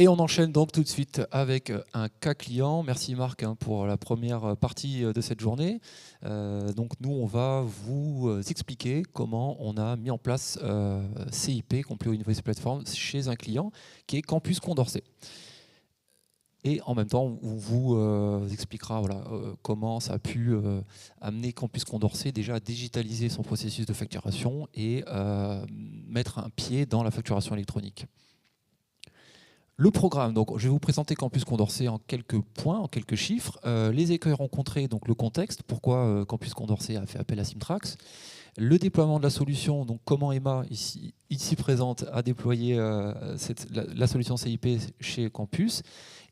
Et on enchaîne donc tout de suite avec un cas client. Merci Marc pour la première partie de cette journée. Donc nous, on va vous expliquer comment on a mis en place CIP, Complete Invoice Platform, chez un client qui est Campus Condorcet. Et en même temps, on vous expliquera comment ça a pu amener Campus Condorcet déjà à digitaliser son processus de facturation et mettre un pied dans la facturation électronique. Le programme, donc je vais vous présenter Campus Condorcet en quelques points, en quelques chiffres. Les écueils rencontrés, donc le contexte, pourquoi Campus Condorcet a fait appel à Simtrax. Le déploiement de la solution, donc comment Emma, ici présente, a déployé la solution CIP chez Campus.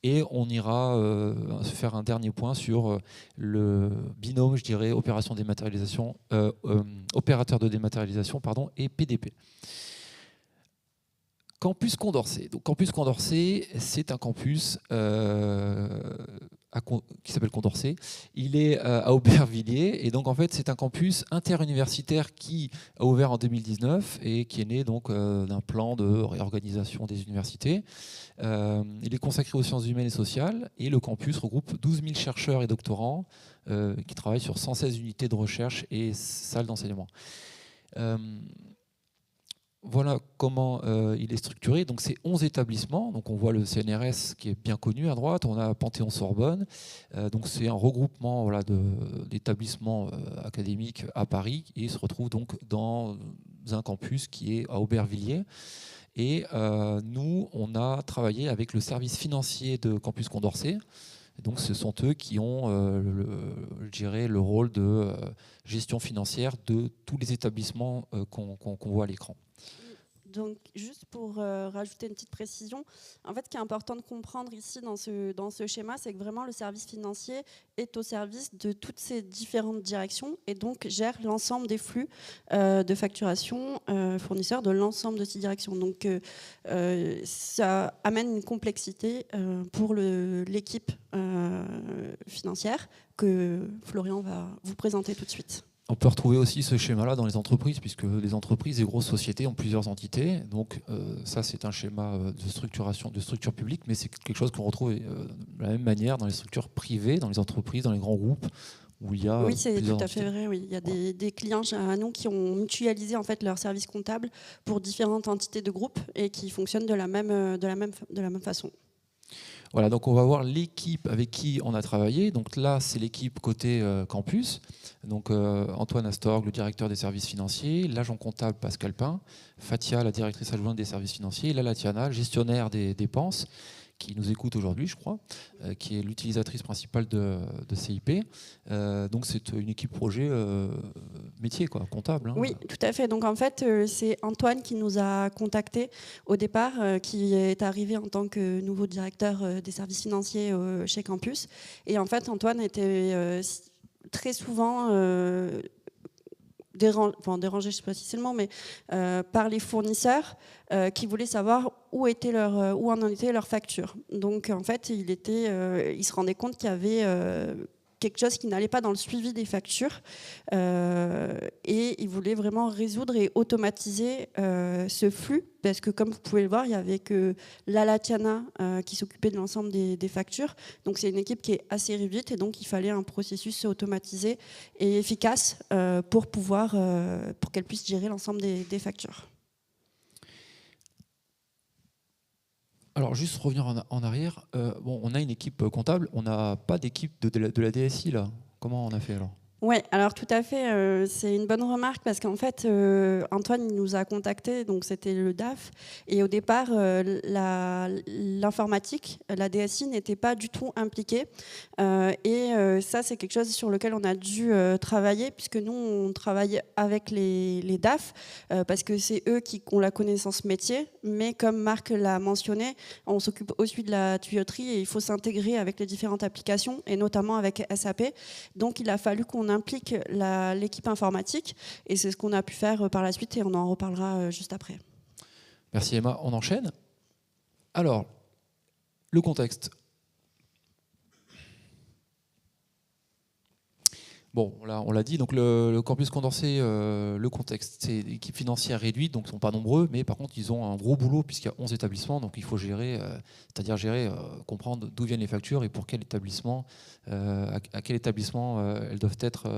Et on ira se faire un dernier point sur le binôme, je dirais, opération dématérialisation, opérateur de dématérialisation et PDP. Campus Condorcet. Donc, Campus Condorcet, c'est un campus qui s'appelle Condorcet. Il est à Aubervilliers et donc en fait c'est un campus interuniversitaire qui a ouvert en 2019 et qui est né donc d'un plan de réorganisation des universités. Il est consacré aux sciences humaines et sociales et le campus regroupe 12 000 chercheurs et doctorants qui travaillent sur 116 unités de recherche et salles d'enseignement. Voilà comment il est structuré. Donc c'est 11 établissements. Donc on voit le CNRS qui est bien connu à droite. On a Panthéon-Sorbonne. Donc c'est un regroupement d'établissements académiques à Paris et il se retrouve donc dans un campus qui est à Aubervilliers. Et nous, on a travaillé avec le service financier de Campus Condorcet. Donc ce sont eux qui ont le rôle de gestion financière de tous les établissements qu'on voit à l'écran. Donc, juste pour rajouter une petite précision, en fait, ce qui est important de comprendre ici dans ce schéma, c'est que vraiment le service financier est au service de toutes ces différentes directions et donc gère l'ensemble des flux de facturation fournisseurs de l'ensemble de ces directions. Donc, ça amène une complexité pour l'équipe financière que Florian va vous présenter tout de suite. On peut retrouver aussi ce schéma-là dans les entreprises, puisque les entreprises et grosses sociétés ont plusieurs entités. Donc ça, c'est un schéma de structuration, de structure publique, mais c'est quelque chose qu'on retrouve de la même manière dans les structures privées, dans les entreprises, dans les grands groupes, où il y a oui, c'est tout à entités. fait vrai. Oui. Il y a des clients à nous qui ont mutualisé en fait leur service comptable pour différentes entités de groupe et qui fonctionnent de la même façon. Voilà, donc on va voir l'équipe avec qui on a travaillé. Donc là, c'est l'équipe côté campus. Donc Antoine Astorg, le directeur des services financiers, l'agent comptable Pascal Pin, Fatia, la directrice adjointe des services financiers, Lala Tiana, gestionnaire des dépenses, qui nous écoute aujourd'hui, je crois, qui est l'utilisatrice principale de CIP. Donc c'est une équipe projet métier, comptable. Hein. Oui, tout à fait. Donc en fait, c'est Antoine qui nous a contactés au départ, qui est arrivé en tant que nouveau directeur des services financiers chez Campus. Et en fait, Antoine était très souvent dérangé, je ne sais pas si c'est le mot, mais par les fournisseurs qui voulaient savoir où en étaient leurs factures. Donc en fait, il se rendait compte qu'il y avait quelque chose qui n'allait pas dans le suivi des factures et il voulait vraiment résoudre et automatiser ce flux parce que comme vous pouvez le voir, il y avait que Lala Tiana qui s'occupait de l'ensemble des factures. Donc c'est une équipe qui est assez réduite et donc il fallait un processus automatisé et efficace pour qu'elle puisse gérer l'ensemble des factures. Alors, juste revenir en arrière, on a une équipe comptable, on n'a pas d'équipe de la DSI, là. Comment on a fait alors ? Oui, alors tout à fait, c'est une bonne remarque parce qu'en fait, Antoine nous a contactés, donc c'était le DAF, et au départ, l'informatique, la DSI n'était pas du tout impliquée, et ça c'est quelque chose sur lequel on a dû travailler, puisque nous on travaille avec les DAF, parce que c'est eux qui ont la connaissance métier, mais comme Marc l'a mentionné, on s'occupe aussi de la tuyauterie et il faut s'intégrer avec les différentes applications, et notamment avec SAP, donc il a fallu qu'on implique l'équipe informatique et c'est ce qu'on a pu faire par la suite et on en reparlera juste après. Merci Emma, on enchaîne. Alors, le contexte. Bon, là, on l'a dit, donc le campus Condorcet, le contexte, c'est une équipe financière réduite, donc ils ne sont pas nombreux, mais par contre, ils ont un gros boulot puisqu'il y a 11 établissements, donc il faut gérer, c'est-à-dire gérer, comprendre d'où viennent les factures et pour quel établissement, à quel établissement elles doivent être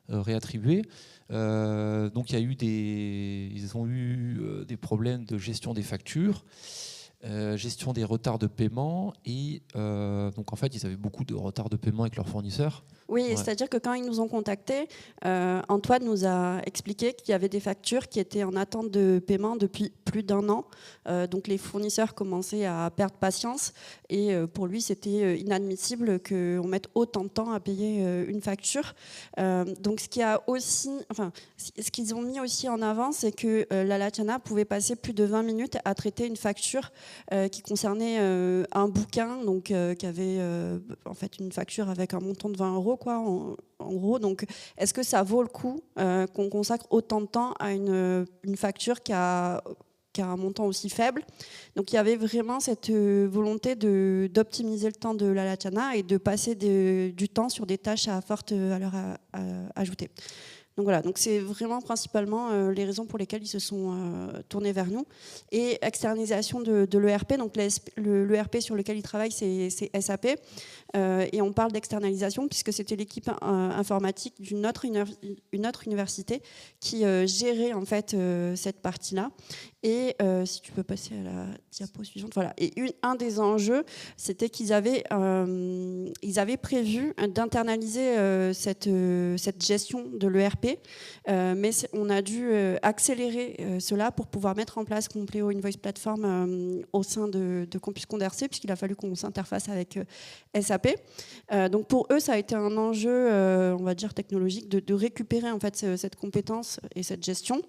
réattribuées. Donc ils ont eu des problèmes de gestion des factures. Gestion des retards de paiement et donc en fait ils avaient beaucoup de retards de paiement avec leurs fournisseurs. Oui, Ouais. c'est-à-dire que quand ils nous ont contactés, Antoine nous a expliqué qu'il y avait des factures qui étaient en attente de paiement depuis plus d'1 an. Donc les fournisseurs commençaient à perdre patience et pour lui c'était inadmissible qu'on mette autant de temps à payer une facture. Donc ce qu'ils ont mis aussi en avant, c'est que la Latyana pouvait passer plus de 20 minutes à traiter une facture qui concernait un bouquin, donc qui avait en fait une facture avec un montant de 20 € quoi, en gros. Donc, est-ce que ça vaut le coup qu'on consacre autant de temps à une facture qui a un montant aussi faible? Donc, il y avait vraiment cette volonté d'optimiser le temps de la Latyana et de passer du temps sur des tâches à forte valeur ajoutée. Donc voilà, donc c'est vraiment principalement les raisons pour lesquelles ils se sont tournés vers nous. Et externalisation de l'ERP, donc l'ERP sur lequel ils travaillent, c'est SAP. Et on parle d'externalisation puisque c'était l'équipe informatique d'une autre université qui gérait en fait cette partie-là. Et si tu peux passer à la diapo suivante, voilà. Et un des enjeux, c'était qu'ils avaient prévu d'internaliser cette gestion de l'ERP, mais on a dû accélérer cela pour pouvoir mettre en place Compleo Invoice Platform au sein de Campus Condorcet, puisqu'il a fallu qu'on s'interface avec SAP. Donc pour eux, ça a été un enjeu, on va dire technologique, de récupérer en fait cette compétence et cette gestion.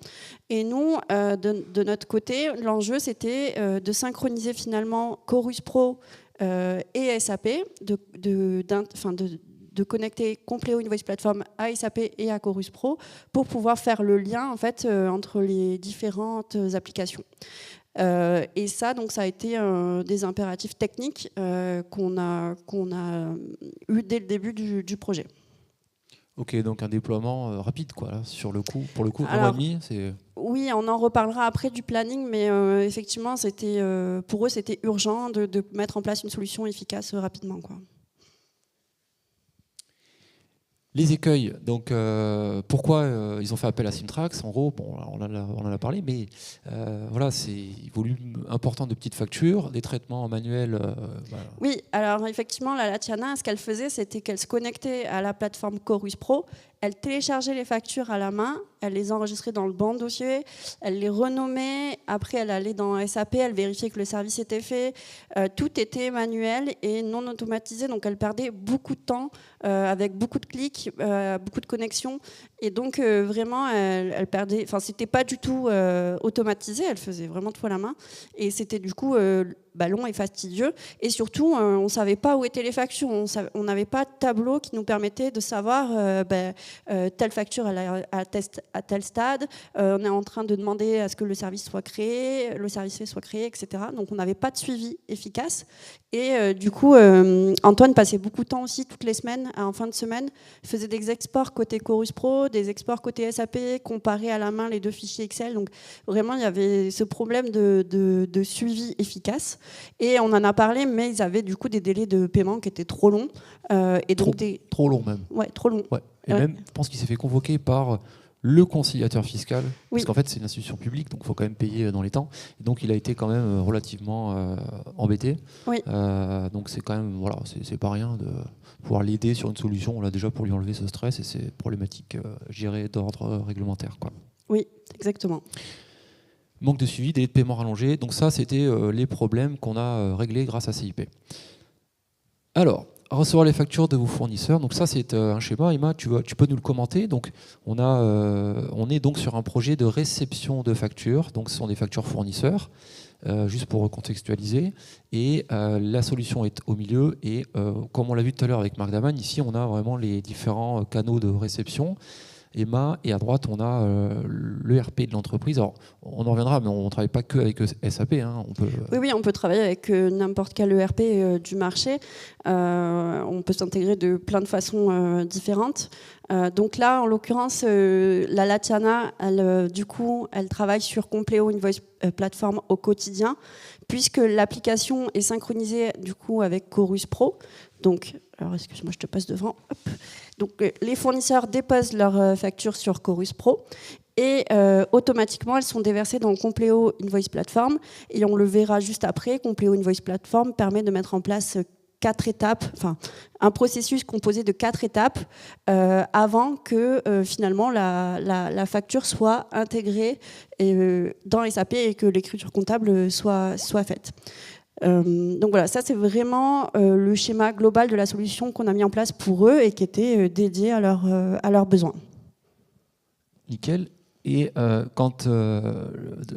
Et nous, de notre côté, l'enjeu, c'était de synchroniser finalement Chorus Pro et SAP, de connecter Compleo Invoice Platform à SAP et à Chorus Pro pour pouvoir faire le lien en fait, entre les différentes applications. Et ça, donc, ça a été des impératifs techniques qu'on a eu dès le début du projet. Ok, donc un déploiement rapide, quoi, là, pour le coup, un mois Alors, et demi, c'est... Oui, on en reparlera après du planning, mais effectivement, pour eux, c'était urgent de mettre en place une solution efficace rapidement, quoi. Les écueils, donc pourquoi ils ont fait appel à Simtrax? En gros, bon, on en a parlé, mais voilà, c'est volume important de petites factures, des traitements manuels. Voilà. Oui, alors effectivement, la Latyana, ce qu'elle faisait, c'était qu'elle se connectait à la plateforme Chorus Pro, elle téléchargeait les factures à la main, elle les enregistrait dans le banc de dossier, elle les renommait, après elle allait dans SAP, elle vérifiait que le service était fait, tout était manuel et non automatisé, donc elle perdait beaucoup de temps avec beaucoup de clics, beaucoup de connexions, et donc vraiment elle perdait, enfin c'était pas du tout automatisé, elle faisait vraiment tout à la main, et c'était du coup long et fastidieux, et surtout on ne savait pas où étaient les factures, on n'avait pas de tableau qui nous permettait de savoir telle facture à tel stade, on est en train de demander à ce que le service soit créé, le service fait soit créé, etc. Donc on n'avait pas de suivi efficace, et du coup Antoine passait beaucoup de temps aussi toutes les semaines, en fin de semaine, il faisait des exports côté Chorus Pro, des exports côté SAP, comparer à la main les deux fichiers Excel, donc vraiment il y avait ce problème de suivi efficace. Et on en a parlé, mais ils avaient du coup des délais de paiement qui étaient trop longs. Et donc trop long même. Ouais, trop long. Ouais. Et même, je pense qu'il s'est fait convoquer par le conciliateur fiscal, oui. Parce qu'en fait c'est une institution publique, donc il faut quand même payer dans les temps. Et donc il a été quand même relativement embêté. Oui. Donc c'est quand même, voilà, c'est pas rien de pouvoir l'aider sur une solution, là déjà pour lui enlever ce stress et ces problématiques gérées d'ordre réglementaire, quoi. Oui, exactement. Manque de suivi, délai de paiement rallongé. Donc ça, c'était les problèmes qu'on a réglés grâce à CIP. Alors, recevoir les factures de vos fournisseurs. Donc ça, c'est un schéma. Emma, tu peux nous le commenter. Donc, on est donc sur un projet de réception de factures. Donc, ce sont des factures fournisseurs, juste pour recontextualiser. Et la solution est au milieu. Et comme on l'a vu tout à l'heure avec Marc Daman, ici, on a vraiment les différents canaux de réception. Emma, et à droite, on a l'ERP de l'entreprise. Alors, on en reviendra, mais on ne travaille pas que avec SAP. Hein. Oui, on peut travailler avec n'importe quel ERP du marché. On peut s'intégrer de plein de façons différentes. Donc là, en l'occurrence, la Latiana, du coup, elle travaille sur Compleo Invoice Platform au quotidien, puisque l'application est synchronisée du coup avec Chorus Pro. Donc, alors excuse-moi, je te passe devant. Hop. Donc, les fournisseurs déposent leurs factures sur Chorus Pro et automatiquement, elles sont déversées dans Compleo Invoice Platform. Et on le verra juste après. Compleo Invoice Platform permet de mettre en place 4 étapes, enfin un processus composé de 4 étapes avant que finalement la facture soit intégrée dans SAP et que l'écriture comptable soit faite. Donc voilà, ça c'est vraiment le schéma global de la solution qu'on a mis en place pour eux et qui était dédié à leurs besoins. Nickel. Et quand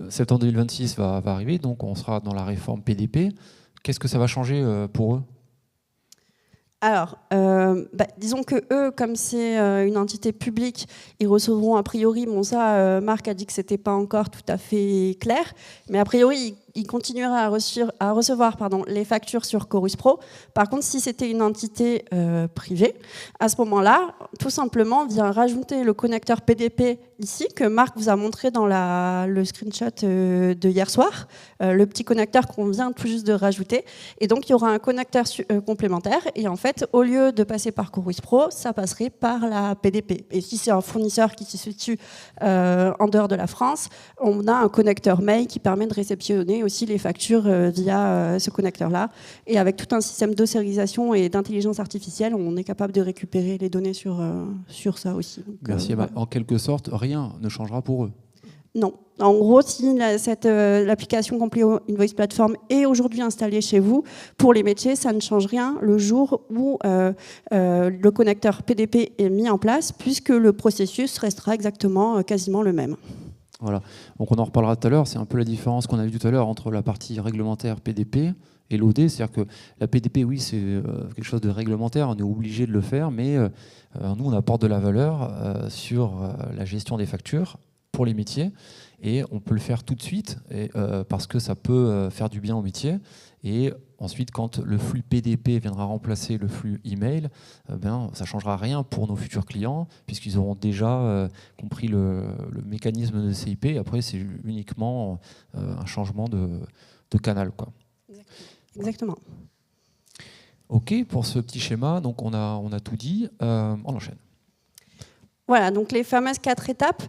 septembre 2026 va arriver, donc on sera dans la réforme PDP, qu'est-ce que ça va changer pour eux ? Alors, disons que eux, comme c'est une entité publique, ils recevront a priori, bon ça, Marc a dit que c'était pas encore tout à fait clair, mais a priori, ils continueraient à recevoir les factures sur Chorus Pro. Par contre, si c'était une entité privée, à ce moment-là, tout simplement, on vient rajouter le connecteur PDP ici, que Marc vous a montré dans le screenshot de hier soir, le petit connecteur qu'on vient tout juste de rajouter. Et donc, il y aura un connecteur complémentaire. Et en fait, au lieu de passer par Chorus Pro, ça passerait par la PDP. Et si c'est un fournisseur qui se situe en dehors de la France, on a un connecteur mail qui permet de réceptionner aussi les factures via ce connecteur-là. Et avec tout un système d'ossérisation et d'intelligence artificielle, on est capable de récupérer les données sur ça aussi. Donc, merci. Voilà. En quelque sorte, rien ne changera pour eux. Non. En gros, si l'application Compleo Invoice Platform est aujourd'hui installée chez vous, pour les métiers, ça ne change rien le jour où le connecteur PDP est mis en place, puisque le processus restera exactement quasiment le même. Voilà. Donc on en reparlera tout à l'heure. C'est un peu la différence qu'on a vue tout à l'heure entre la partie réglementaire PDP et l'OD. C'est-à-dire que la PDP, oui, c'est quelque chose de réglementaire. On est obligé de le faire, mais nous, on apporte de la valeur sur la gestion des factures pour les métiers. Et on peut le faire tout de suite parce que ça peut faire du bien au métier. Et ensuite, quand le flux PDP viendra remplacer le flux email, ça ne changera rien pour nos futurs clients, puisqu'ils auront déjà compris le mécanisme de CIP. Après, c'est uniquement un changement de canal, quoi. Exactement. OK, pour ce petit schéma, donc on a tout dit. On enchaîne. Voilà, donc les fameuses 4 étapes.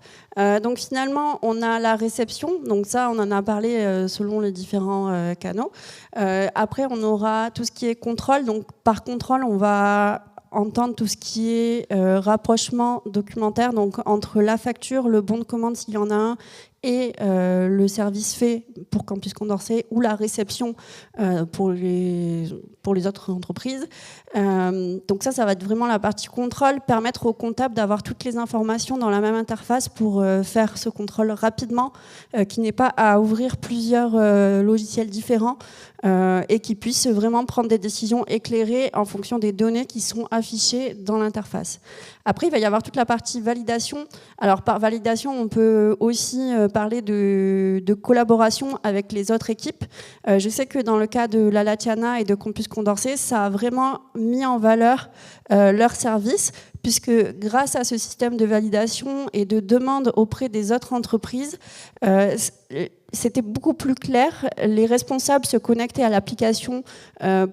Donc finalement, on a la réception. Donc ça, on en a parlé selon les différents canaux. Après, on aura tout ce qui est contrôle. Donc par contrôle, on va entendre tout ce qui est rapprochement documentaire, donc entre la facture, le bon de commande s'il y en a un, et le service fait pour Campus Condorcet ou la réception pour les autres entreprises. Donc ça va être vraiment la partie contrôle, permettre au comptable d'avoir toutes les informations dans la même interface pour faire ce contrôle rapidement, qui n'est pas à ouvrir plusieurs logiciels différents et qui puisse vraiment prendre des décisions éclairées en fonction des données qui sont affichées dans l'interface. Après, il va y avoir toute la partie validation. Alors par validation, on peut aussi parler de collaboration avec les autres équipes. Je sais que dans le cas de la Latiana et de Campus Condorcet, ça a vraiment mis en valeur leur service, puisque grâce à ce système de validation et de demande auprès des autres entreprises, c'était beaucoup plus clair. Les responsables se connectaient à l'application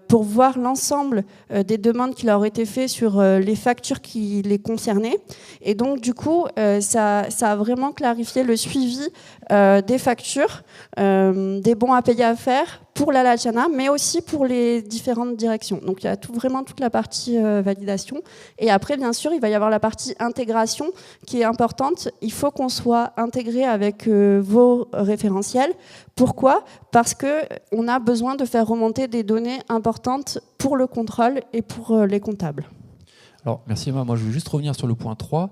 pour voir l'ensemble des demandes qui leur étaient faites sur les factures qui les concernaient. Et donc, du coup, ça a vraiment clarifié le suivi des factures, des bons à payer à faire pour la Latiana, mais aussi pour les différentes directions. Donc, il y a vraiment toute la partie validation. Et après, bien sûr, il va y avoir la partie intégration qui est importante. Il faut qu'on soit intégré avec vos référentiels. Pourquoi ? Parce qu'on a besoin de faire remonter des données importantes pour le contrôle et pour les comptables. Alors, merci Emma. Moi, je veux juste revenir sur le point 3.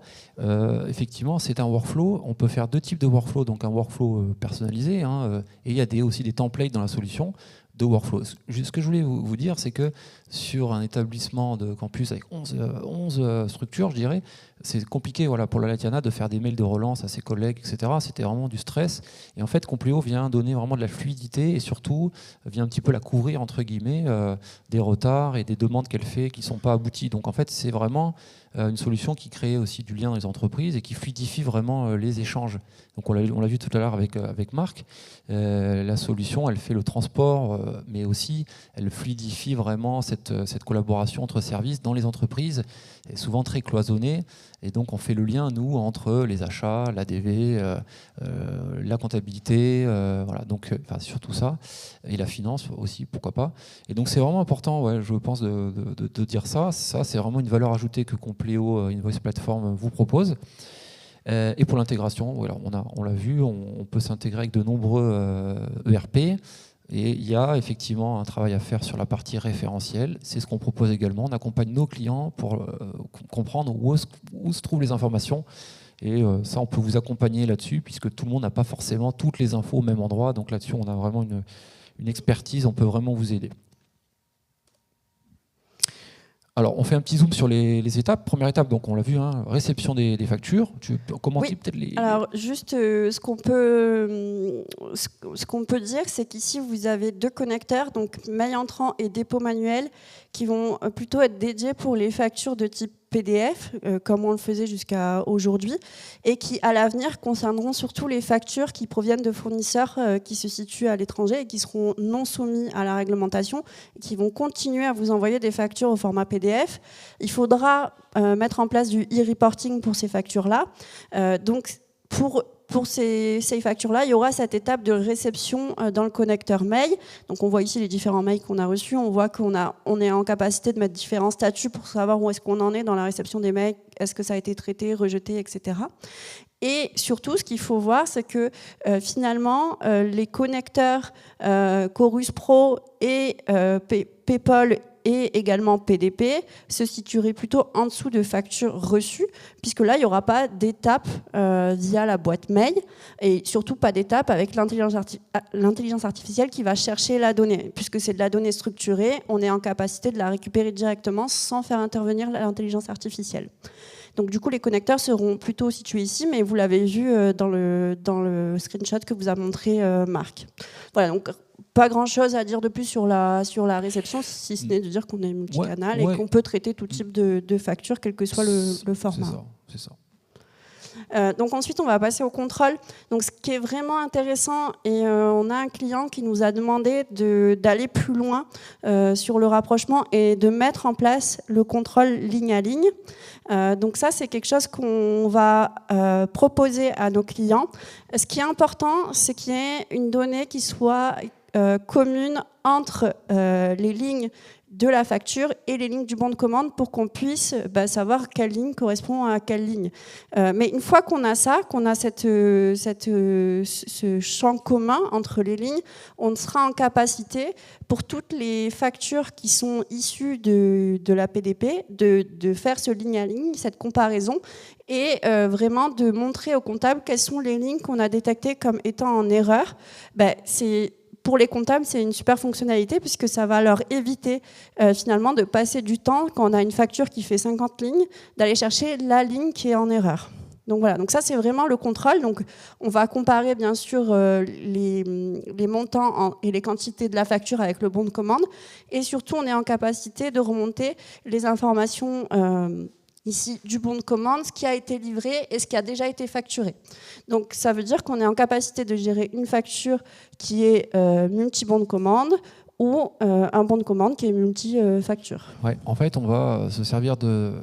Effectivement, c'est un workflow. On peut faire 2 types de workflow. Donc, un workflow personnalisé, et il y a aussi des templates dans la solution. de workflow. Ce que je voulais vous dire, c'est que sur un établissement de campus avec 11 structures, je dirais, c'est compliqué voilà, pour la Latiana de faire des mails de relance à ses collègues, etc. C'était vraiment du stress. Et en fait, Compleo vient donner vraiment de la fluidité et surtout vient un petit peu la couvrir, entre guillemets, des retards et des demandes qu'elle fait qui ne sont pas abouties. Donc en fait, c'est vraiment une solution qui crée aussi du lien dans les entreprises et qui fluidifie vraiment les échanges. Donc on l'a vu tout à l'heure avec Marc. La solution, elle fait le transport, mais aussi elle fluidifie vraiment cette collaboration entre services dans les entreprises, est souvent très cloisonnée. Et donc on fait le lien, nous, entre les achats, l'ADV, la comptabilité, voilà, donc surtout ça, et la finance aussi, pourquoi pas. Et donc c'est vraiment important, ouais, je pense, de dire ça. Ça, c'est vraiment une valeur ajoutée que Compleo Invoice Platform vous propose. Et pour l'intégration, voilà, on l'a vu, on peut s'intégrer avec de nombreux ERP. Et il y a effectivement un travail à faire sur la partie référentielle. C'est ce qu'on propose également. On accompagne nos clients pour comprendre où se trouvent les informations. Et ça, on peut vous accompagner là-dessus, puisque tout le monde n'a pas forcément toutes les infos au même endroit. Donc là-dessus, on a vraiment une expertise, on peut vraiment vous aider. Alors, on fait un petit zoom sur les étapes. Première étape, donc on l'a vu, hein, réception des factures. Tu peux commenter peut-être les... Alors, juste ce qu'on peut dire, c'est qu'ici, vous avez 2 connecteurs, donc mail entrant et dépôt manuel, qui vont plutôt être dédiés pour les factures de type PDF, comme on le faisait jusqu'à aujourd'hui, et qui, à l'avenir, concerneront surtout les factures qui proviennent de fournisseurs qui se situent à l'étranger et qui seront non soumis à la réglementation, et qui vont continuer à vous envoyer des factures au format PDF. Il faudra mettre en place du e-reporting pour ces factures-là. Donc, pour ces factures-là, il y aura cette étape de réception dans le connecteur mail. Donc on voit ici les différents mails qu'on a reçus. On voit qu'on est en capacité de mettre différents statuts pour savoir où est-ce qu'on en est dans la réception des mails. Est-ce que ça a été traité, rejeté, etc. Et surtout, ce qu'il faut voir, c'est que finalement, les connecteurs Chorus Pro et PayPal et également PDP se situeraient plutôt en dessous de factures reçues, puisque là, il n'y aura pas d'étape via la boîte mail, et surtout pas d'étape avec l'intelligence artificielle qui va chercher la donnée. Puisque c'est de la donnée structurée, on est en capacité de la récupérer directement sans faire intervenir l'intelligence artificielle. Donc du coup, les connecteurs seront plutôt situés ici, mais vous l'avez vu dans le screenshot que vous a montré Marc. Voilà, donc pas grand-chose à dire de plus sur la réception, si ce n'est de dire qu'on est multicanal et qu'on peut traiter tout type de facture, quel que soit le format. C'est ça. Donc ensuite, on va passer au contrôle. Donc, ce qui est vraiment intéressant, et on a un client qui nous a demandé d'aller plus loin sur le rapprochement et de mettre en place le contrôle ligne à ligne. Donc ça, c'est quelque chose qu'on va proposer à nos clients. Ce qui est important, c'est qu'il y ait une donnée qui soit commune entre les lignes de la facture et les lignes du bon de commande pour qu'on puisse savoir quelle ligne correspond à quelle ligne. Mais une fois qu'on a ça, qu'on a ce champ commun entre les lignes, on sera en capacité, pour toutes les factures qui sont issues de la PDP, de faire ce ligne à ligne, cette comparaison, et vraiment de montrer au comptable quelles sont les lignes qu'on a détectées comme étant en erreur. Pour les comptables, c'est une super fonctionnalité puisque ça va leur éviter finalement de passer du temps, quand on a une facture qui fait 50 lignes, d'aller chercher la ligne qui est en erreur. Donc voilà, donc ça c'est vraiment le contrôle. Donc on va comparer bien sûr les montants et les quantités de la facture avec le bon de commande, et surtout on est en capacité de remonter les informations ici du bon de commande, ce qui a été livré et ce qui a déjà été facturé. Donc ça veut dire qu'on est en capacité de gérer une facture qui est multi-bon de commande ou un bon de commande qui est multi-facture. Ouais, en fait, on va se servir de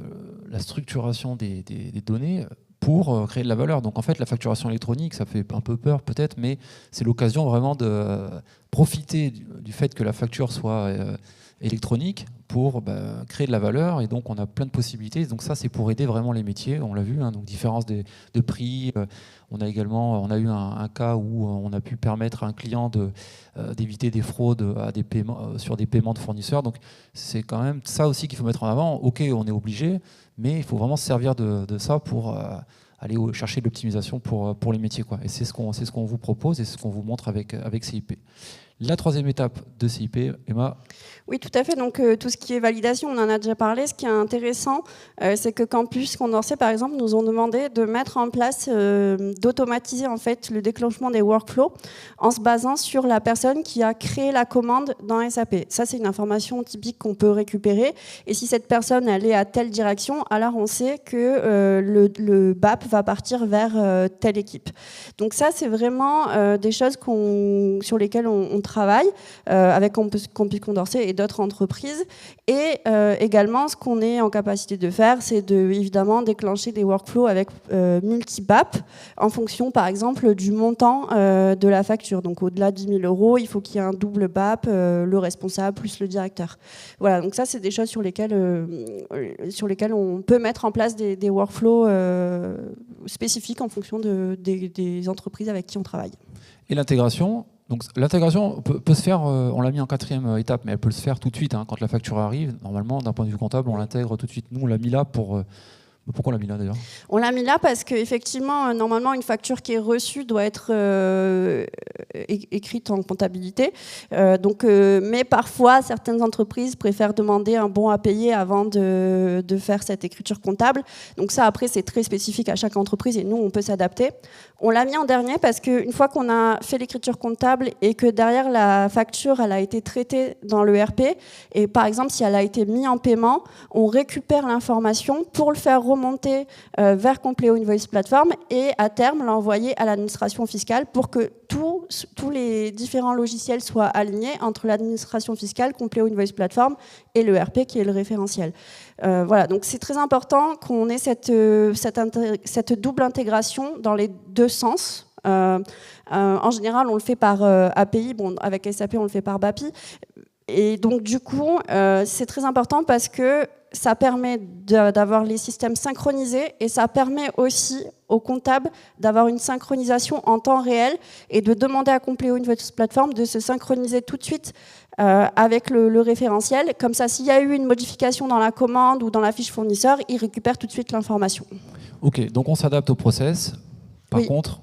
la structuration des données pour créer de la valeur. Donc en fait, la facturation électronique, ça fait un peu peur peut-être, mais c'est l'occasion vraiment de profiter du fait que la facture soit électronique pour créer de la valeur, et donc on a plein de possibilités. Donc ça, c'est pour aider vraiment les métiers, on l'a vu, hein, donc différence de prix. On a eu un cas où on a pu permettre à un client d'éviter des fraudes à des paiements, sur des paiements de fournisseurs. Donc c'est quand même ça aussi qu'il faut mettre en avant. Ok, on est obligé, mais il faut vraiment se servir de ça pour aller chercher de l'optimisation pour les métiers, quoi. Et c'est ce qu'on vous propose et c'est ce qu'on vous montre avec CIP. La troisième étape de CIP, Emma. Oui, tout à fait. Donc, tout ce qui est validation, on en a déjà parlé. Ce qui est intéressant, c'est que Campus Condorcet, par exemple, nous ont demandé de mettre en place, d'automatiser en fait le déclenchement des workflows en se basant sur la personne qui a créé la commande dans SAP. Ça, c'est une information typique qu'on peut récupérer. Et si cette personne elle est à telle direction, alors on sait que le BAP va partir vers telle équipe. Donc ça, c'est vraiment des choses sur lesquelles on travaille avec Campus Condorcet et d'autres entreprises. Et également, ce qu'on est en capacité de faire, c'est évidemment déclencher des workflows avec multi-BAP en fonction, par exemple, du montant de la facture. Donc, au-delà de 10 000 €, il faut qu'il y ait un double BAP, le responsable plus le directeur. Voilà, donc ça, c'est des choses sur lesquelles on peut mettre en place des workflows spécifiques en fonction des entreprises avec qui on travaille. Et l'intégration, donc l'intégration peut se faire, on l'a mis en quatrième étape, mais elle peut se faire tout de suite. Quand la facture arrive, normalement, d'un point de vue comptable, on l'intègre tout de suite. Nous, on l'a mis là pour... Pourquoi on l'a mis là d'ailleurs ? On l'a mis là parce qu'effectivement, normalement, une facture qui est reçue doit être écrite en comptabilité. Mais parfois, certaines entreprises préfèrent demander un bon à payer avant de faire cette écriture comptable. Donc ça, après, c'est très spécifique à chaque entreprise et nous, on peut s'adapter. On l'a mis en dernier parce qu'une fois qu'on a fait l'écriture comptable et que derrière la facture, elle a été traitée dans l'ERP, et par exemple, si elle a été mise en paiement, on récupère l'information pour le faire remonter vers Compleo Invoice Platform et à terme l'envoyer à l'administration fiscale pour que tous les différents logiciels soient alignés entre l'administration fiscale, Compleo Invoice Platform et l'ERP qui est le référentiel. Voilà, donc c'est très important qu'on ait cette double intégration dans les deux sens. En général, on le fait par API. Bon, avec SAP, on le fait par BAPI. Et donc, du coup, c'est très important parce que ça permet d'avoir les systèmes synchronisés et ça permet aussi aux comptables d'avoir une synchronisation en temps réel et de demander à Compleo Invoice Platform de se synchroniser tout de suite avec le référentiel. Comme ça, s'il y a eu une modification dans la commande ou dans la fiche fournisseur, il récupère tout de suite l'information. Ok, donc on s'adapte au process. Par Oui. contre,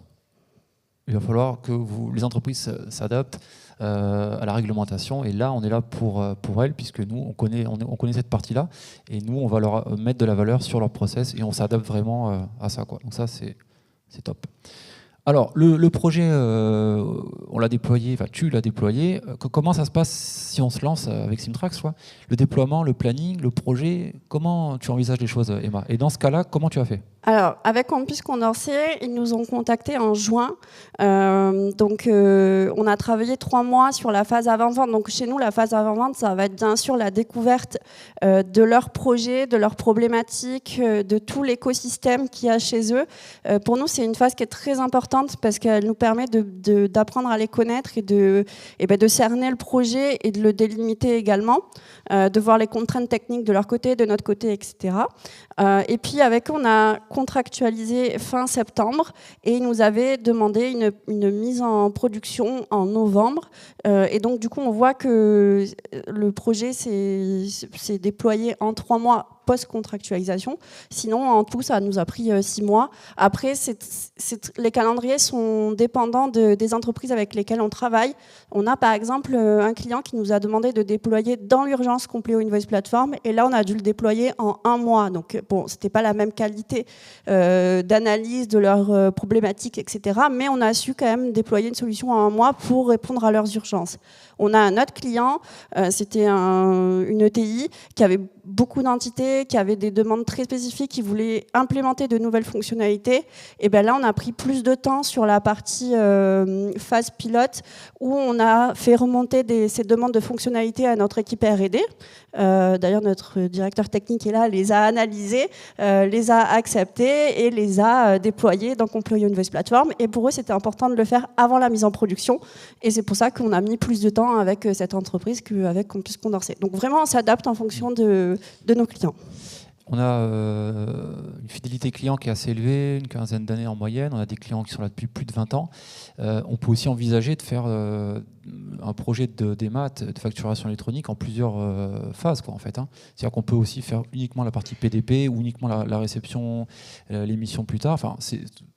il va falloir que les entreprises s'adaptent à la réglementation. Et là, on est là pour elles, puisque nous, on connaît cette partie-là. Et nous, on va leur mettre de la valeur sur leur process et on s'adapte vraiment à ça, quoi. Donc ça, c'est top. Alors, le projet, on l'a déployé, enfin tu l'as déployé. Comment ça se passe si on se lance avec Simtrax, quoi ? Le déploiement, le planning, le projet, comment tu envisages les choses, Emma ? Et dans ce cas-là, comment tu as fait ? Alors, avec Campus Condorcet, ils nous ont contactés en juin. On a travaillé 3 mois sur la phase avant-vente. Donc, chez nous, la phase avant-vente, ça va être bien sûr la découverte de leur projet, de leurs problématiques, de tout l'écosystème qu'il y a chez eux. Pour nous, c'est une phase qui est très importante parce qu'elle nous permet d'apprendre à les connaître et de cerner le projet et de le délimiter également, de voir les contraintes techniques de leur côté, de notre côté, etc. Et puis, avec eux, on a contractualisé fin septembre et ils nous avaient demandé une mise en production en novembre. Et donc, du coup, on voit que le projet s'est déployé en 3 mois post-contractualisation. Sinon, en tout, ça nous a pris 6 mois. Après, les calendriers sont dépendants des entreprises avec lesquelles on travaille. On a par exemple un client qui nous a demandé de déployer dans l'urgence Compleo Invoice Platform et là, on a dû le déployer en 1 mois. Donc, bon, c'était pas la même qualité d'analyse de leurs problématiques, etc. Mais on a su quand même déployer une solution en 1 mois pour répondre à leurs urgences. On a un autre client, c'était une ETI qui avait beaucoup d'entités, qui avait des demandes très spécifiques, qui voulait implémenter de nouvelles fonctionnalités. Et bien là, on a pris plus de temps sur la partie phase pilote, où on a fait remonter ces demandes de fonctionnalités à notre équipe R&D. D'ailleurs, notre directeur technique est là, les a analysées, les a acceptées et les a déployées dans Compleo Invoice Platform. Et pour eux, c'était important de le faire avant la mise en production. Et c'est pour ça qu'on a mis plus de temps avec cette entreprise qu'avec Campus Condorcet. Donc vraiment, on s'adapte en fonction de nos clients. On a une fidélité client qui est assez élevée, une quinzaine d'années en moyenne. On a des clients qui sont là depuis plus de 20 ans. On peut aussi envisager de faire un projet de démat, de facturation électronique en plusieurs phases, quoi, en fait, hein. C'est-à-dire qu'on peut aussi faire uniquement la partie PDP ou uniquement la réception, l'émission plus tard. Enfin,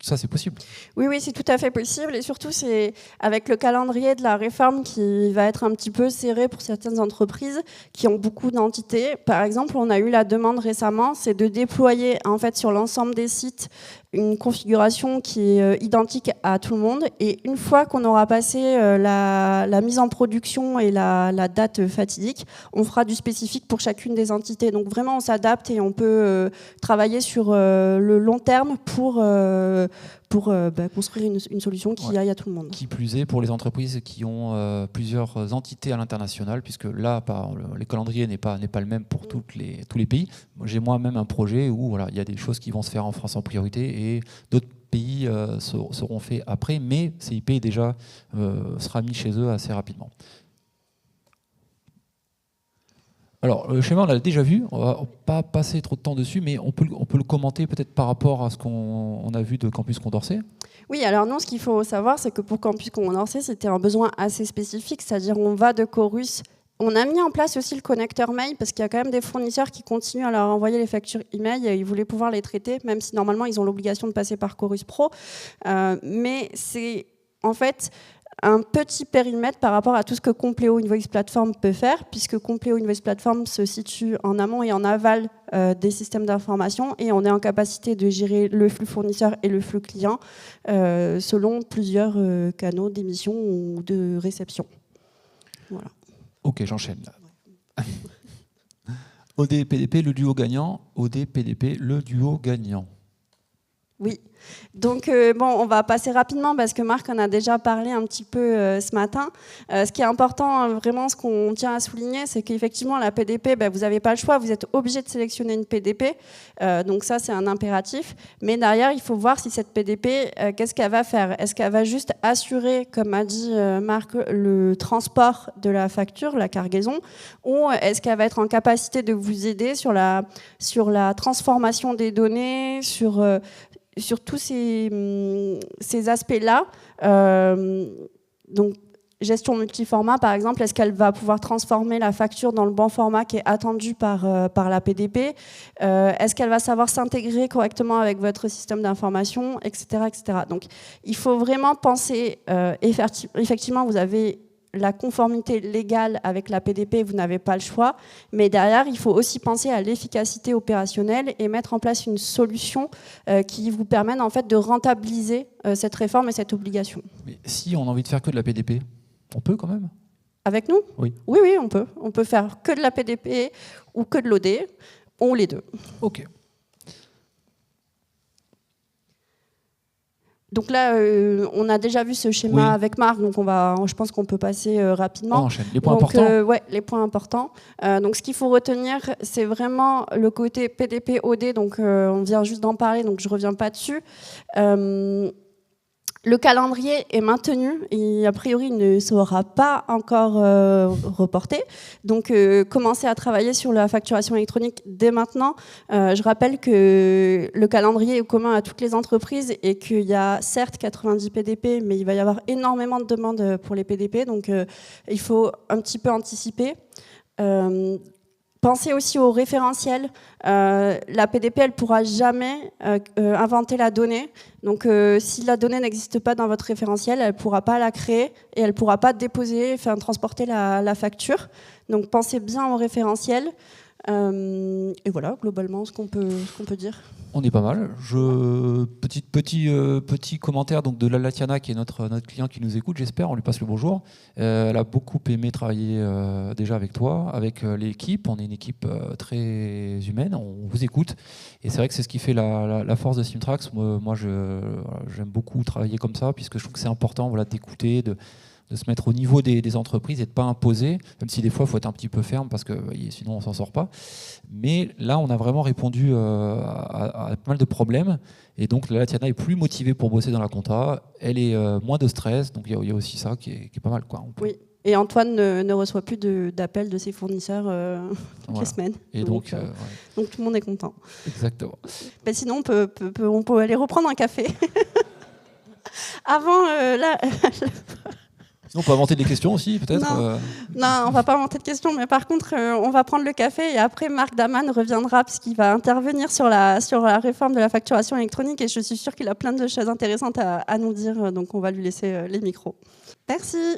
ça, c'est possible. Oui, oui, c'est tout à fait possible. Et surtout, c'est avec le calendrier de la réforme qui va être un petit peu serré pour certaines entreprises qui ont beaucoup d'entités. Par exemple, on a eu la demande récemment, c'est de déployer en fait sur l'ensemble des sites une configuration qui est identique à tout le monde. Et une fois qu'on aura passé la mise en production et la date fatidique, on fera du spécifique pour chacune des entités. Donc vraiment, on s'adapte et on peut travailler sur le long terme pour construire une solution qui aille à tout le monde. Qui plus est, pour les entreprises qui ont plusieurs entités à l'international, puisque là, les calendriers n'est pas le même pour tous les pays. J'ai moi-même un projet où voilà, il y a des choses qui vont se faire en France en priorité et d'autres pays seront faits après, mais CIP déjà sera mis chez eux assez rapidement. Alors, le schéma, on l'a déjà vu, on ne va pas passer trop de temps dessus, mais on peut le commenter peut-être par rapport à ce qu'on a vu de Campus Condorcet. Oui, alors non, ce qu'il faut savoir, c'est que pour Campus Condorcet, c'était un besoin assez spécifique, c'est-à-dire on va de Chorus. On a mis en place aussi le connecteur mail parce qu'il y a quand même des fournisseurs qui continuent à leur envoyer les factures email et ils voulaient pouvoir les traiter, même si normalement ils ont l'obligation de passer par Chorus Pro. Mais c'est en fait un petit périmètre par rapport à tout ce que Compleo Invoice Platform peut faire, puisque Compleo Invoice Platform se situe en amont et en aval des systèmes d'information et on est en capacité de gérer le flux fournisseur et le flux client selon plusieurs canaux d'émission ou de réception. Voilà. Ok, j'enchaîne. OD PDP, le duo gagnant. OD PDP, le duo gagnant. Oui. Donc, on va passer rapidement parce que Marc en a déjà parlé un petit peu ce matin. Ce qui est important, vraiment, ce qu'on tient à souligner, c'est qu'effectivement, la PDP, vous n'avez pas le choix, vous êtes obligé de sélectionner une PDP. Donc ça, c'est un impératif. Mais derrière, il faut voir si cette PDP, qu'est-ce qu'elle va faire? Est-ce qu'elle va juste assurer, comme a dit Marc, le transport de la facture, la cargaison, ou est-ce qu'elle va être en capacité de vous aider sur la transformation des données, sur tous ces aspects-là. Donc, gestion multiformat, par exemple, est-ce qu'elle va pouvoir transformer la facture dans le bon format qui est attendu par la PDP? Est-ce qu'elle va savoir s'intégrer correctement avec votre système d'information, etc., etc. Donc, il faut vraiment penser, effectivement, vous avez la conformité légale avec la PDP, vous n'avez pas le choix. Mais derrière, il faut aussi penser à l'efficacité opérationnelle et mettre en place une solution qui vous permette en fait de rentabiliser cette réforme et cette obligation. Mais si on a envie de faire que de la PDP, on peut quand même? Avec nous? Oui. Oui, oui, on peut. On peut faire que de la PDP ou que de l'OD, ou les deux. Ok. Donc là, on a déjà vu ce schéma avec Marc, donc je pense qu'on peut passer rapidement. On enchaîne. Les points importants. Ouais, les points importants. Donc ce qu'il faut retenir, c'est vraiment le côté PDP-OD, donc on vient juste d'en parler, donc je ne reviens pas dessus. Le calendrier est maintenu et a priori il ne sera pas encore reporté. Donc commencez à travailler sur la facturation électronique dès maintenant. Je rappelle que le calendrier est commun à toutes les entreprises et qu'il y a certes 90 PDP, mais il va y avoir énormément de demandes pour les PDP. Donc il faut un petit peu anticiper. Pensez aussi au référentiel. La PDP, elle ne pourra jamais inventer la donnée. Donc, si la donnée n'existe pas dans votre référentiel, elle ne pourra pas la créer et elle ne pourra pas déposer, transporter la facture. Donc, pensez bien au référentiel. Et voilà, globalement, ce qu'on peut dire. On est pas mal. Petit commentaire donc, de Latiana, qui est notre client qui nous écoute, j'espère. On lui passe le bonjour. Elle a beaucoup aimé travailler déjà avec toi, avec l'équipe. On est une équipe très humaine. On vous écoute. Et c'est vrai que c'est ce qui fait la force de Simtrax. Moi, j'aime beaucoup travailler comme ça, puisque je trouve que c'est important d'écouter, de se mettre au niveau des entreprises et de ne pas imposer, même si des fois il faut être un petit peu ferme parce que sinon on ne s'en sort pas. Mais là, on a vraiment répondu à pas mal de problèmes. Et donc la Tatiana est plus motivée pour bosser dans la compta, elle est moins de stress, donc il y a aussi ça qui est pas mal, quoi. Oui. Et Antoine ne reçoit plus d'appels de ses fournisseurs toutes les semaines. Et donc tout le monde est content. Exactement. Ben sinon, on peut aller reprendre un café. Avant, Sinon, on peut inventer des questions aussi, peut-être. Non, on va pas inventer de questions, mais par contre, on va prendre le café et après, Marc Daman reviendra parce qu'il va intervenir sur la réforme de la facturation électronique et je suis sûre qu'il a plein de choses intéressantes à nous dire, donc on va lui laisser les micros. Merci.